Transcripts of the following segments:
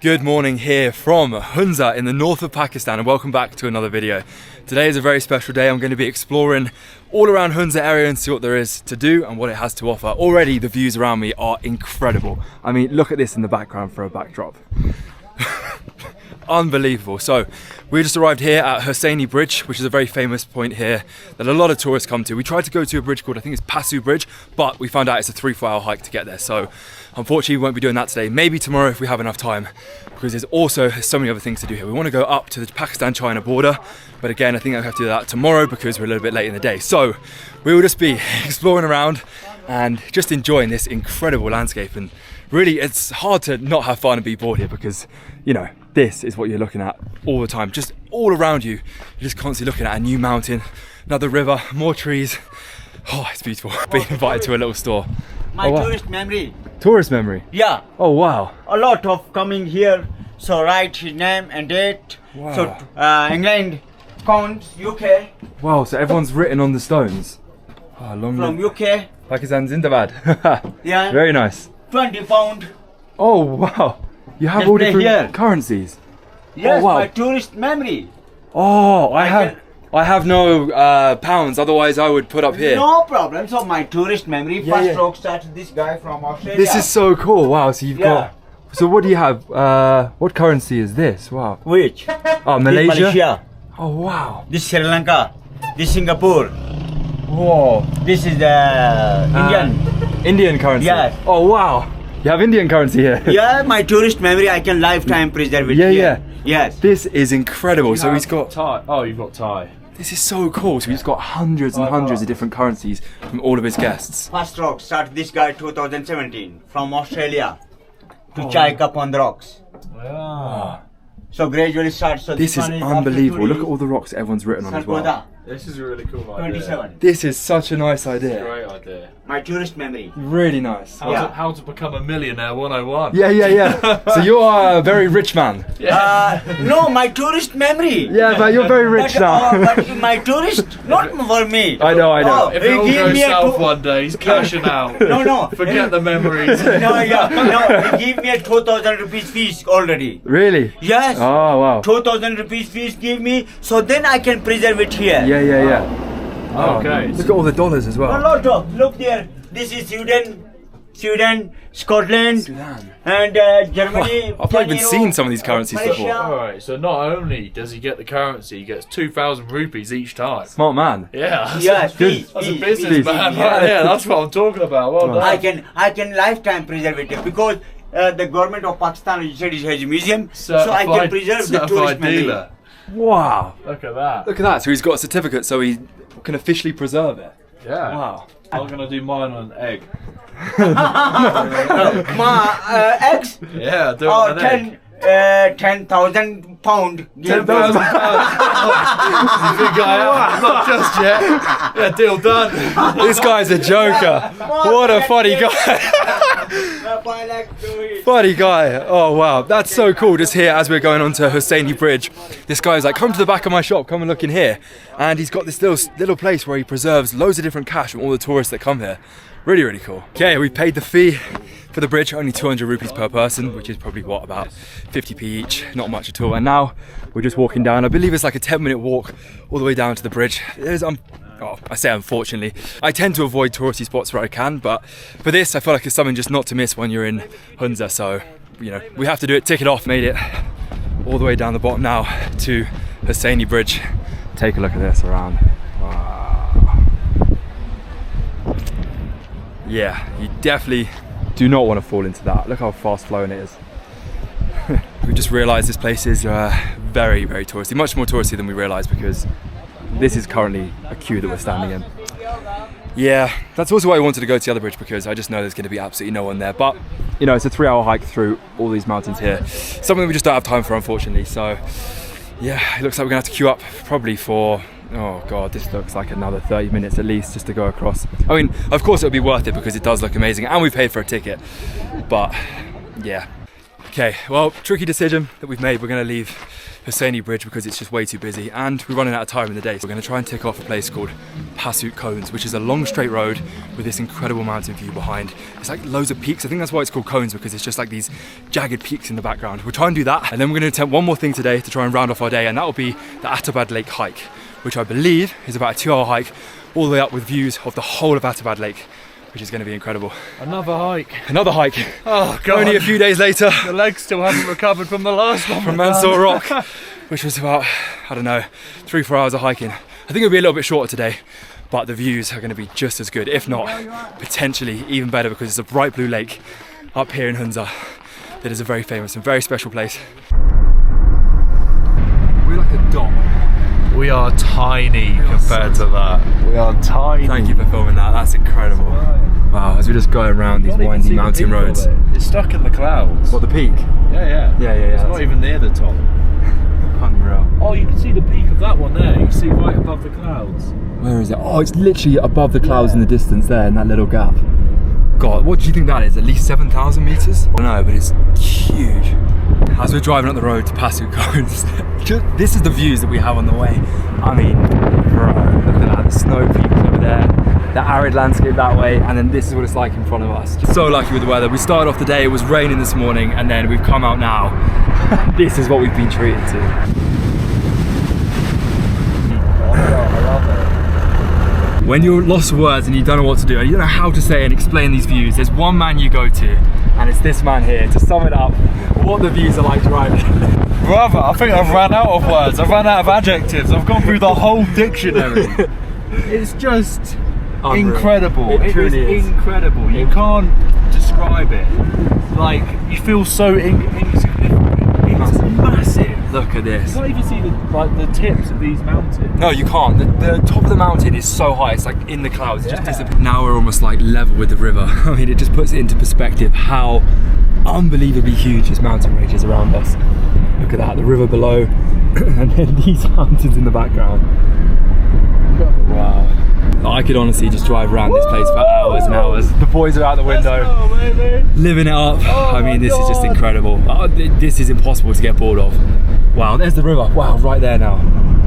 Good morning here from Hunza in the north of Pakistan, and welcome back to another video. Today is a very special day. I'm going to be exploring all around Hunza area and see what there is to do and what it has to offer. Already the views around me are incredible. I mean, look at this in the background for a backdrop. Unbelievable. So we just arrived here at Hussaini Bridge, which is a very famous point here that a lot of tourists come to. We tried to go to a bridge called, I think it's Passu Bridge, but we found out it's a 3-4 hour hike to get there. So unfortunately we won't be doing that today. Maybe tomorrow if we have enough time, because there's so many other things to do here. We want to go up to the Pakistan-China border, but again I think I'll have to do that tomorrow because we're a little bit late in the day. So we will just be exploring around and just enjoying this incredible landscape. And really it's hard to not have fun and be bored here because, you know, this is what you're looking at all the time. Just all around you, you're just constantly looking at a new mountain, another river, more trees. Oh, it's beautiful. Being invited to a little store. My tourist memory. Tourist memory? Yeah. Oh, wow. A lot of coming here. So write his name and date. Wow. So England, counts, UK. Wow, so everyone's written on the stones. Oh, long From UK. Pakistan Zindabad. Yeah. Very nice. 20 pound. Oh, wow. You have all different currencies. Yes, oh, wow. my tourist memory. Oh, I have no pounds, otherwise I would put up here. No problem. So my tourist memory. Yeah, First yeah. rock starts this guy from Australia. This is so cool. Wow, so you've got... So what do you have? What currency is this? Wow. Which? Oh, This Malaysia? Malaysia. Oh, wow. This Sri Lanka. This Singapore. Whoa. This is Indian. Indian currency? Yes. Oh, wow. You have Indian currency here? Yeah, my tourist memory, I can lifetime preserve it Yeah, here. yeah. Yes. This is incredible. So he's got... Thai. Oh, you've got Thai. This is so cool. So he's got hundreds and hundreds of different currencies from all of his guests. First rock start this guy 2017 from Australia to Chai Cup on the rocks. Wow. So gradually start. So This is one is unbelievable. after Look at all the rocks that everyone's written on as well. Sarkoda, This is a really cool idea. 27. This is such a nice idea. Great idea. My tourist memory. Really nice. How to become a millionaire 101. Yeah. So you are a very rich man. No, my tourist memory. Yeah, but you're very rich now. But my tourist, not for me. I know. Oh, If it all he gave goes me a south one day, he's cashing out. No. Forget the memories. No, he gave me a 2,000 rupees fees already. Really? Yes. Oh, wow. 2,000 rupees fees give me, so then I can preserve it here. Yeah. Oh, Okay. look at all the dollars as A well. lot of, look there, this is Sweden, Scotland, Sudan. and Germany. I've not even seen some of these currencies Malaysia. before. Alright, so not only does he get the currency, he gets 2,000 rupees each time. Smart man. Yeah. Yes, Good. That's a fees. businessman Fees. right there. That's what I'm talking about. Well done. I can lifetime preserve it because the government of Pakistan said it has a museum, so I can preserve the tourist memory. dealer. Wow. Look at that. Look at that. So he's got a certificate, so he can officially preserve it. Yeah. Wow. I'm gonna do mine on an egg. My eggs, Yeah, do it on an egg. 10,000 pound. 10,000 Big guy, not just yet. Yeah, deal done. This guy's a joker. What a funny guy. Funny guy. Oh wow, that's so cool. Just here as we're going onto Hussaini Bridge, this guy's like, come to the back of my shop, come and look in here. And he's got this little place where he preserves loads of different cash from all the tourists that come here. Really cool. Okay, we paid the fee for the bridge, only 200 rupees per person, which is probably what, about 50p each, not much at all. And now we're just walking down. I believe it's like a 10-minute walk all the way down to the bridge. There's I say unfortunately, I tend to avoid touristy spots where I can, but for this I feel like it's something just not to miss when you're in Hunza. So, you know, we have to do it. Tick it off. Made it all the way down the bottom now to Hussaini Bridge. Take a look at this around. Wow. Yeah, you definitely do not want to fall into that. Look how fast flowing it is. We just realised this place is very touristy, much more touristy than we realised, because this is currently a queue that we're standing in. Yeah, that's also why I wanted to go to the other bridge, because I just know there's going to be absolutely no one there. But, you know, it's a 3-hour hike through all these mountains here. Something we just don't have time for, unfortunately. So, yeah, it looks like we're going to have to queue up probably for, oh God, this looks like another 30 minutes at least just to go across. I mean, of course it would be worth it because it does look amazing and we paid for a ticket. But, yeah. Okay, well, tricky decision that we've made. We're gonna leave Hosseini Bridge because it's just way too busy and we're running out of time in the day. So we're gonna try and tick off a place called Passu Cones, which is a long straight road with this incredible mountain view behind. It's like loads of peaks. I think that's why it's called cones, because it's just like these jagged peaks in the background. We'll try and do that, and then we're gonna attempt one more thing today to try and round off our day, and that will be the Attabad Lake hike, which I believe is about a 2-hour hike all the way up with views of the whole of Attabad Lake, which is going to be incredible. Another hike. Another hike. Oh God. Only a few days later. The legs still haven't recovered from the last one. From Mansour Rock, which was about, I don't know, 3-4 hours of hiking. I think it'll be a little bit shorter today, but the views are going to be just as good, if not potentially even better, because it's a bright blue lake up here in Hunza that is a very famous and very special place. We're like a dot. We are tiny compared to that. We are tiny. Thank you for filming that, that's incredible. Wow, as we're just going around these windy mountain roads. It's stuck in the clouds. What, the peak? Yeah. Yeah. It's not even near the top. Unreal. Oh, you can see the peak of that one there. You can see right above the clouds. Where is it? Oh, it's literally above the clouds in the distance there, in that little gap. God, what do you think that is? At least 7,000 meters? I don't know, but it's huge. As we're driving up the road to Passu Cones, this is the views that we have on the way. I mean, bro, look at that, the snow peaks over there, the arid landscape that way, and then this is what it's like in front of us. So lucky with the weather. We started off the day, it was raining this morning, and then we've come out now. This is what we've been treated to. When you're lost for words and you don't know what to do and you don't know how to say and explain these views, there's one man you go to, and it's this man here to sum it up, what the views are like driving. Brother, I think I've run out of words. I've run out of adjectives. I've gone through the whole dictionary. It's just Unreal. Incredible. It truly is incredible. You can't describe it. Like, you feel so insignificant. It's massive. Look at this. You can't even see the tips of these mountains. No, you can't. The top of the mountain is so high, it's like in the clouds. It just disappears. Now we're almost like level with the river. I mean, it just puts it into perspective how unbelievably huge this mountain range is around us. Look at that, the river below, and then these mountains in the background. Wow. I could honestly just drive around this place for hours and hours. The boys are out the window, living it up. I mean, this is just incredible. This is impossible to get bored of. Wow, there's the river. Wow, right there now.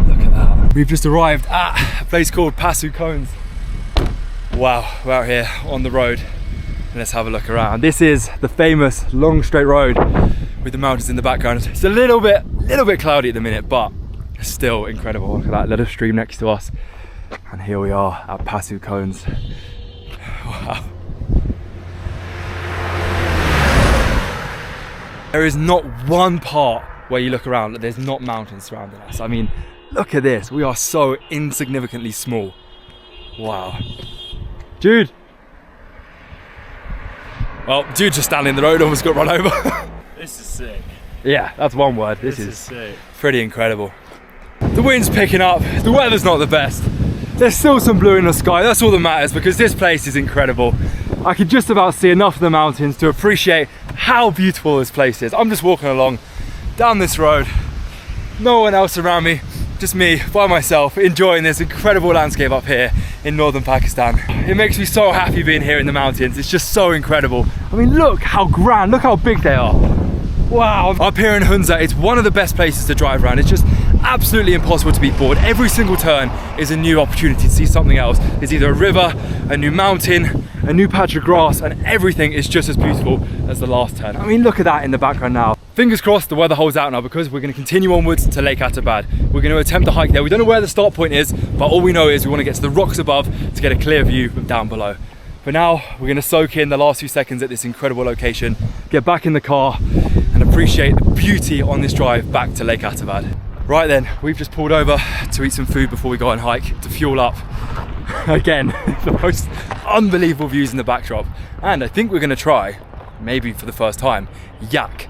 Look at that. We've just arrived at a place called Passu Cones. Wow, we're out here on the road. And let's have a look around. This is the famous long straight road with the mountains in the background. It's a little bit cloudy at the minute, but it's still incredible. Look at that little stream next to us. And here we are at Passu Cones. Wow. There is not one part where you look around that there's not mountains surrounding us. I mean, look at this. We are so insignificantly small. Wow. Jude. Well, Jude just standing in the road, almost got run over. This is sick. Yeah, that's one word. This is sick. Pretty incredible. The wind's picking up. The weather's not the best. There's still some blue in the sky. That's all that matters, because this place is incredible. I could just about see enough of the mountains to appreciate how beautiful this place is. I'm just walking along down this road. No one else around me. Just me by myself, enjoying this incredible landscape up here in northern Pakistan. It makes me so happy being here in the mountains. It's just so incredible. I mean, look how grand, look how big they are. Wow. Up here in Hunza, it's one of the best places to drive around. It's just absolutely impossible to be bored. Every single turn is a new opportunity to see something else. There's either a river, a new mountain, a new patch of grass, and everything is just as beautiful as the last turn. I mean, look at that in the background now. Fingers crossed the weather holds out now, because we're going to continue onwards to Lake Attabad. We're going to attempt to hike there. We don't know where the start point is, but all we know is we want to get to the rocks above to get a clear view of down below. For now, we're going to soak in the last few seconds at this incredible location, get back in the car and appreciate the beauty on this drive back to Lake Attabad. Right then, we've just pulled over to eat some food before we go on hike, to fuel up. Again, the most unbelievable views in the backdrop. And I think we're going to try, maybe for the first time, yak.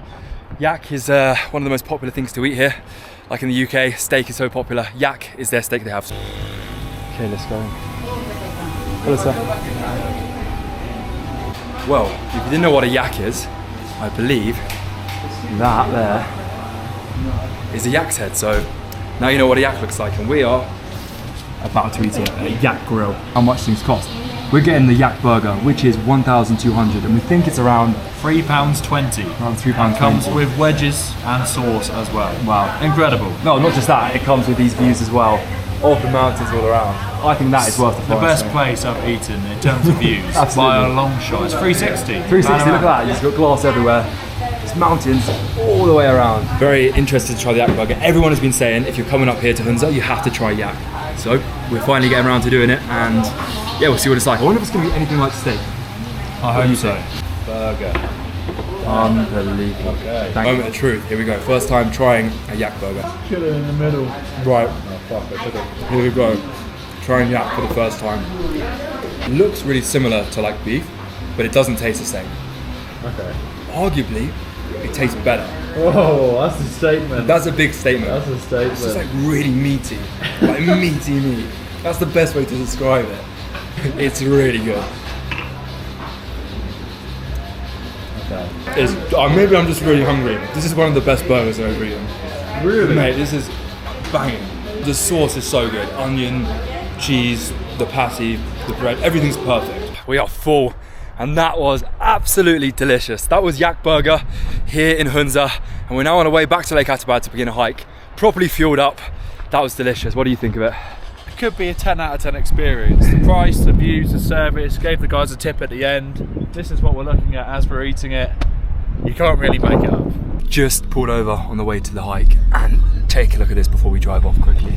Yak is one of the most popular things to eat here. Like in the UK, steak is so popular. Yak is their steak they have. Okay, let's go. Hello, sir. Well, if you didn't know what a yak is, I believe that there is a yak's head. So now you know what a yak looks like, and we are about to eat a yak grill. How much things cost? We're getting the yak burger, which is 1,200, and we think it's around £3.20. around £3.20. Comes with wedges and sauce as well. Wow. Incredible. No, not just that, it comes with these views as well of the mountains all around. I think that is worth the The price. best place I've eaten in terms of views by a long shot. It's 360. 360, look at that, you've got glass everywhere. There's mountains all the way around. Very interested to try the yak burger. Everyone has been saying if you're coming up here to Hunza, you have to try yak. So we're finally getting around to doing it, and yeah, we'll see what it's like. I wonder if it's going to be anything like steak. I hope so. Burger. Unbelievable. Okay. Moment of truth, here we go. First time trying a yak burger. Kill it in the middle. Right, Oh fuck, I should have. here we go. Trying yak for the first time. It looks really similar to like beef, but it doesn't taste the same. Okay. Arguably, it tastes better. Oh, that's a statement. That's a big statement. That's a statement. It's just like really meaty, like meaty meat. That's the best way to describe it. It's really good. Okay. Maybe I'm just really hungry. This is one of the best burgers I've ever eaten. Really? Mate, this is banging. The sauce is so good. Onion, cheese, the patty, the bread, everything's perfect. We are full, and that was absolutely delicious. That was yak burger here in Hunza, and we're now on our way back to Lake Attabad to begin a hike. Properly fueled up. That was delicious. What do you think of it? It could be a 10 out of 10 experience. The price, the views, the service, gave the guys a tip at the end. This is what we're looking at as we're eating it. You can't really make it up. Just pulled over on the way to the hike, and take a look at this before we drive off quickly.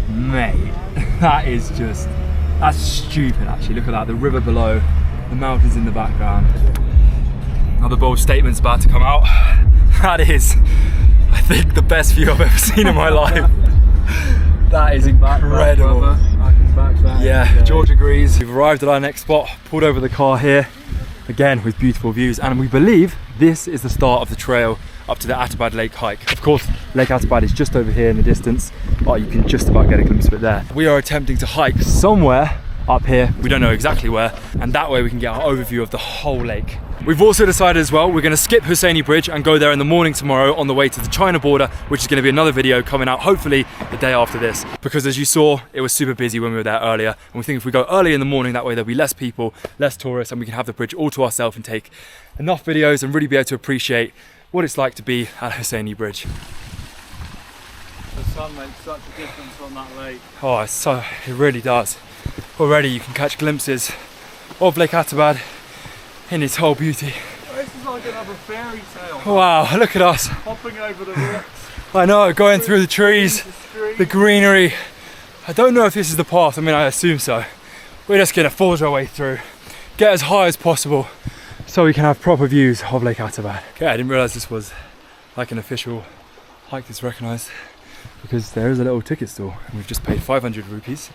Mate, that's stupid actually. Look at that, the river below, the mountains in the background. Another bold statement's about to come out. That is, I think, the best view I've ever seen in my life. That is incredible. I can back that. Yeah, George agrees. We've arrived at our next spot, pulled over the car here, again with beautiful views, and we believe this is the start of the trail up to the Attabad Lake hike. Of course, Lake Attabad is just over here in the distance, but you can just about get a glimpse of it there. We are attempting to hike somewhere up here, we don't know exactly where, and that way we can get our overview of the whole lake. We've also decided as well, we're going to skip Husseini Bridge and go there in the morning tomorrow on the way to the China border, which is going to be another video coming out hopefully the day after this. Because as you saw, it was super busy when we were there earlier, and we think if we go early in the morning, that way there'll be less people, less tourists, and we can have the bridge all to ourselves and take enough videos and really be able to appreciate what it's like to be at Husseini Bridge. The sun makes such a difference on that lake. Oh, it really does. Already you can catch glimpses of Lake Attabad in its whole beauty. This is like another fairy tale. Wow, look at us. Hopping over the rocks. I know, going through the trees, the greenery. I don't know if this is the path, I mean I assume so. We're just gonna forge our way through, get as high as possible so we can have proper views of Lake Attabad. Okay, I didn't realise this was like an official hike that's recognised, because there is a little ticket stall and we've just paid 500 rupees,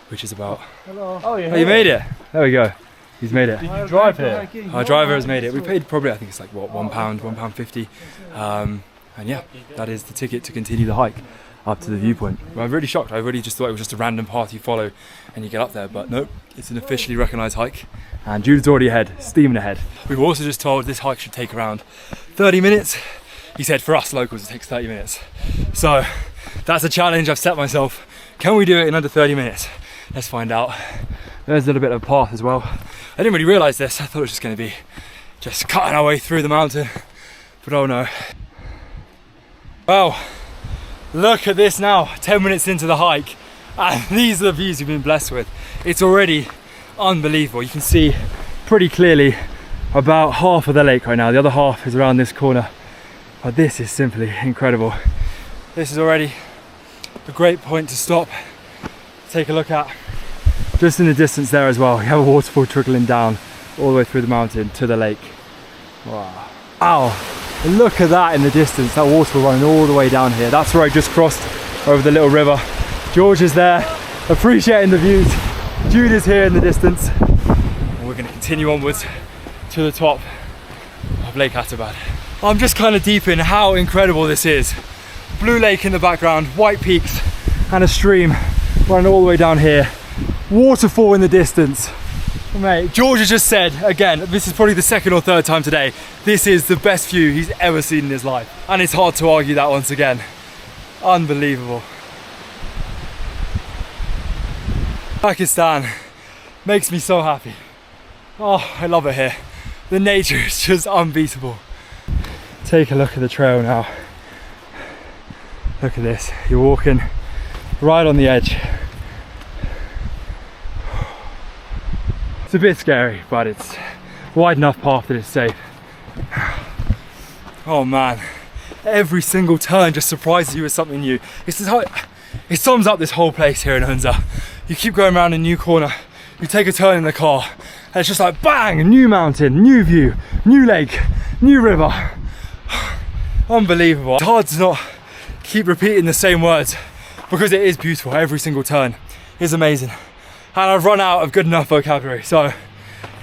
which is about... Hello. Oh, yeah. Oh, you made it! There we go. He's made it. Did you drive here? Our driver has made it. We paid probably, I think it's like what, £1.50. And yeah, that is the ticket to continue the hike up to the viewpoint. I'm really shocked. I really just thought it was just a random path you follow and you get up there, but no, it's an officially recognised hike. And Judith's already ahead, steaming ahead. We were also just told this hike should take around 30 minutes. He said for us locals it takes 30 minutes. So that's a challenge I've set myself. Can we do it in under 30 minutes? Let's find out. There's a little bit of a path as well. I didn't really realise this. I thought it was just going to be just cutting our way through the mountain, but oh no. Wow, look at this now, 10 minutes into the hike, and these are the views we've been blessed with. It's already unbelievable. You can see pretty clearly about half of the lake right now. The other half is around this corner, but this is simply incredible. This is already a great point to stop, take a look at. Just in the distance there as well, you have a waterfall trickling down all the way through the mountain to the lake. Wow. Wow. Look at that in the distance, that waterfall running all the way down here. That's where I just crossed over the little river. George is there, appreciating the views. Jude is here in the distance. And we're going to continue onwards to the top of Lake Attabad. I'm just kind of deep in how incredible this is. Blue lake in the background, white peaks, and a stream running all the way down here. Waterfall in the distance. Mate, George has just said, again, this is probably the second or third time today, this is the best view he's ever seen in his life. And it's hard to argue that once again. Unbelievable. Pakistan makes me so happy. Oh, I love it here. The nature is just unbeatable. Take a look at the trail now. Look at this, you're walking right on the edge. It's a bit scary, but it's wide enough path that it's safe. Oh man, every single turn just surprises you with something new. It sums up this whole place here in Hunza. You keep going around a new corner, you take a turn in the car, and it's just like bang, new mountain, new view, new lake, new river. Unbelievable. It's hard to not keep repeating the same words because it is beautiful. Every single turn is amazing. And I've run out of good enough vocabulary, so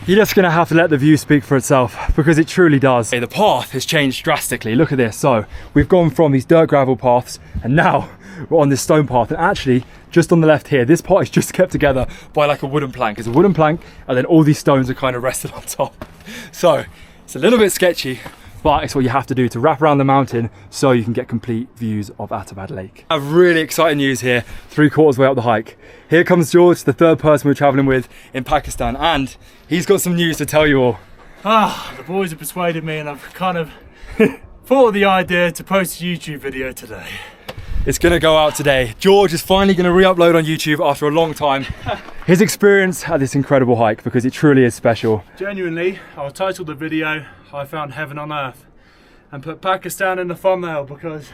you're just gonna have to let the view speak for itself because it truly does. The path has changed drastically. Look at this. So we've gone from these dirt gravel paths and now we're on this stone path, and actually just on the left here, this part is just kept together by like a wooden plank. It's a wooden plank and then all these stones are kind of rested on top. So it's a little bit sketchy, but it's what you have to do to wrap around the mountain so you can get complete views of Attabad Lake. I have really exciting news here, 3/4 way up the hike. Here comes George, the third person we're traveling with in Pakistan, and he's got some news to tell you all. The boys have persuaded me and I've kind of thought of the idea to post a YouTube video today. It's gonna go out today. George is finally gonna re-upload on YouTube after a long time his experience at this incredible hike, because it truly is special. Genuinely, I'll title the video, I found heaven on earth, and put Pakistan in the thumbnail because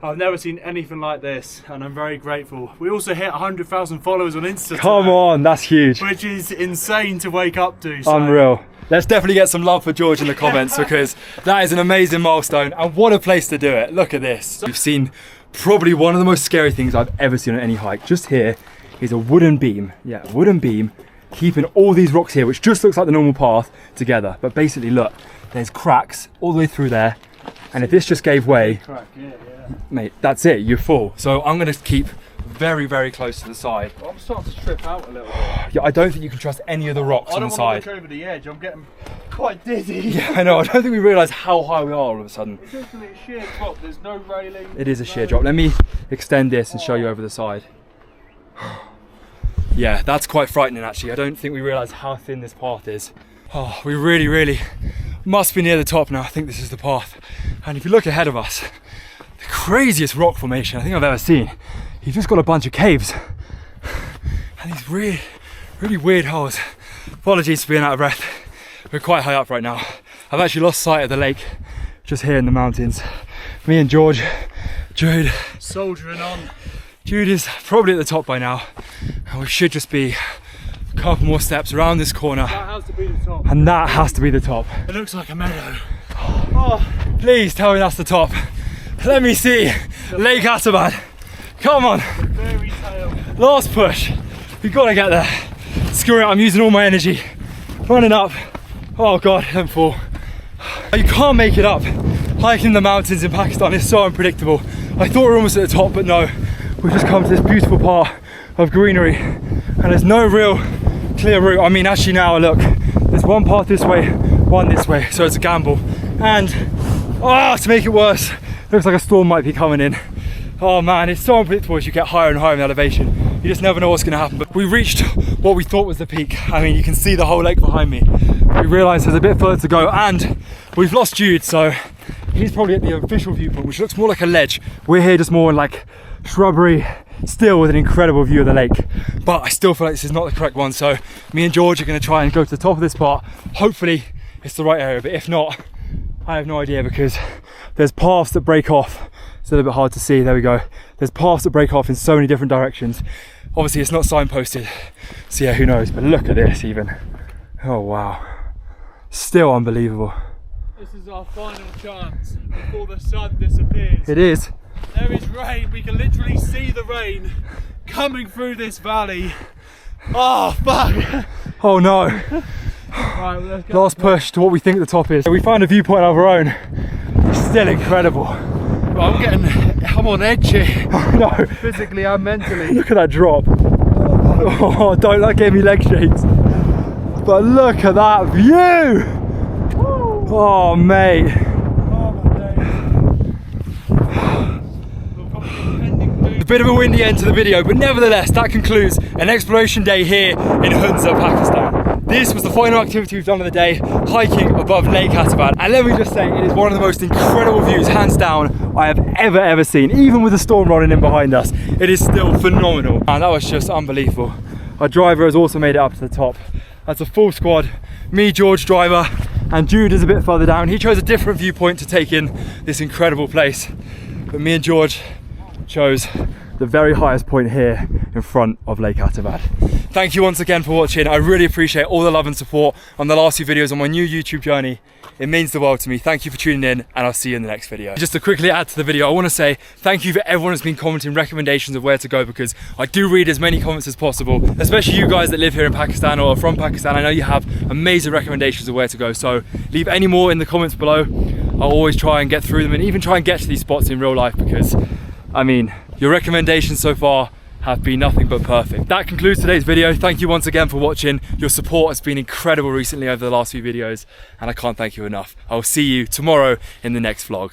I've never seen anything like this and I'm very grateful. We also hit 100,000 followers on Instagram. Come on, that's huge. Which is insane to wake up to. So. Unreal. Let's definitely get some love for George in the comments because that is an amazing milestone, and what a place to do it. Look at this. We've seen probably one of the most scary things I've ever seen on any hike. Just here is a wooden beam. Yeah, a wooden beam keeping all these rocks here, which just looks like the normal path, together. But basically, look, there's cracks all the way through there. And if this just gave way, mate, that's it, you're full. So I'm gonna keep very, very close to the side. I'm starting to trip out a little bit. Yeah, I don't think you can trust any of the rocks on the side. I don't want to look over the edge, I'm getting quite dizzy. Yeah, I know, I don't think we realise how high we are all of a sudden. It's just a sheer drop, there's no railing. It is a sheer drop. Let me extend this and show you over the side. Yeah, that's quite frightening actually. I don't think we realise how thin this path is. Oh, we really, really must be near the top now. I think this is the path. And if you look ahead of us, the craziest rock formation I think I've ever seen. You've just got a bunch of caves and these really, really weird holes. Apologies for being out of breath. We're quite high up right now. I've actually lost sight of the lake just here in the mountains. Me and George, Jude. Soldiering on. Jude is probably at the top by now. And we should just be a couple more steps around this corner. That has to be the top. And that has to be the top. It looks like a meadow. Oh, please tell me that's the top. Let me see Lake Attabad. Come on. Fairy tale. Last push. We've got to get there. Screw it, I'm using all my energy. Running up. Oh God, don't fall. You can't make it up. Hiking the mountains in Pakistan is so unpredictable. I thought we were almost at the top, but no. We've just come to this beautiful part of greenery and there's no real clear route. I mean, actually now look, there's one path this way, one this way, so it's a gamble. And, to make it worse, looks like a storm might be coming in. Oh man, it's so unpredictable as you get higher and higher in elevation. You just never know what's gonna happen. But we reached what we thought was the peak. I mean, you can see the whole lake behind me. We realized there's a bit further to go and we've lost Jude, so he's probably at the official viewpoint, which looks more like a ledge. We're here just more in like shrubbery, still with an incredible view of the lake. But I still feel like this is not the correct one, so me and George are gonna try and go to the top of this part. Hopefully it's the right area, but if not, I have no idea because there's paths that break off. It's a little bit hard to see, there we go. There's paths that break off in so many different directions. Obviously it's not signposted, so yeah, who knows, but look at this even. Oh wow, still unbelievable. This is our final chance before the sun disappears. It is. There is rain, we can literally see the rain coming through this valley. Oh fuck! Oh no. Right, well, let's go. Last push to what we think the top is. We found a viewpoint of our own. It's still incredible. Well, I'm on edge here. Oh no. Physically and mentally. Look at that drop. Oh, don't that give me leg shakes. But look at that view. Oh mate. bit of a windy end to the video, but nevertheless, that concludes an exploration day here in Hunza, Pakistan. This was the final activity we've done of the day, hiking above Lake Attabad. And let me just say, it is one of the most incredible views, hands down, I have ever seen. Even with the storm rolling in behind us, it is still phenomenal. And that was just unbelievable. Our driver has also made it up to the top. That's a full squad, me, George, driver, and Jude is a bit further down. He chose a different viewpoint to take in this incredible place. But me and George chose the very highest point here in front of Lake Attabad. Thank you once again for watching. I really appreciate all the love and support on the last few videos on my new YouTube journey. It means the world to me. Thank you for tuning in, and I'll see you in the next video. Just to quickly add to the video, I want to say thank you for everyone who's been commenting recommendations of where to go, because I do read as many comments as possible, especially you guys that live here in Pakistan or are from Pakistan. I know you have amazing recommendations of where to go, so leave any more in the comments below. I'll always try and get through them and even try and get to these spots in real life, because I mean, your recommendations so far have been nothing but perfect. That concludes today's video. Thank you once again for watching. Your support has been incredible recently over the last few videos, and I can't thank you enough. I'll see you tomorrow in the next vlog.